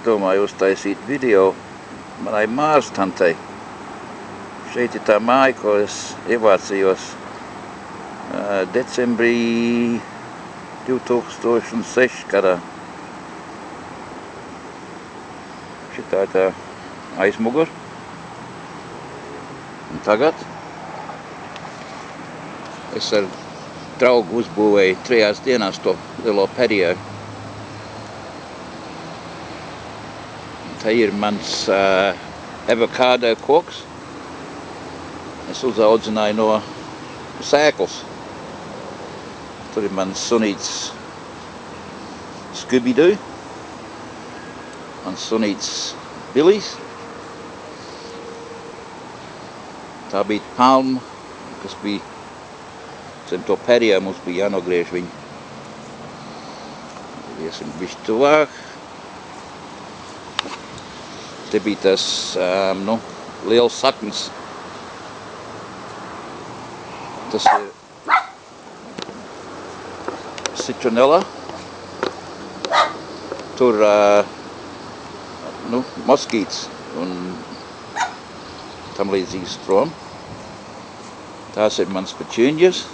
domāju uztaisīt video manai mārsantei. Šeit ir tā māja, ko es ievācījos decembrī 2006 gadā. Šitā ir tā aizmugur. Un tagad es ar draugu uzbūvēju 3 dienās to lielo perjeru. Te ir mans avokādo koks. Es uzaudzināju no sēklas. Tur ir mans sunīts Scooby-Doo, mans sunīts Billijs. Tā bija palma, kas bija zem to perjeru, mums bija jānogriež viņu. Iesim bišķi tuvāk. Te bija tas, liels saknes. Tas ir citronella. Tur, moskīts un tam līdzīgs prom. Tās ir mans petuņģas.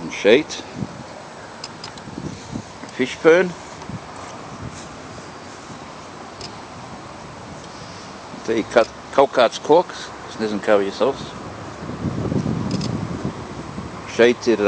Un šeit fishburn. Te ir kaut kāds koks, es nezinu, kā viņa sauc. Šeit ir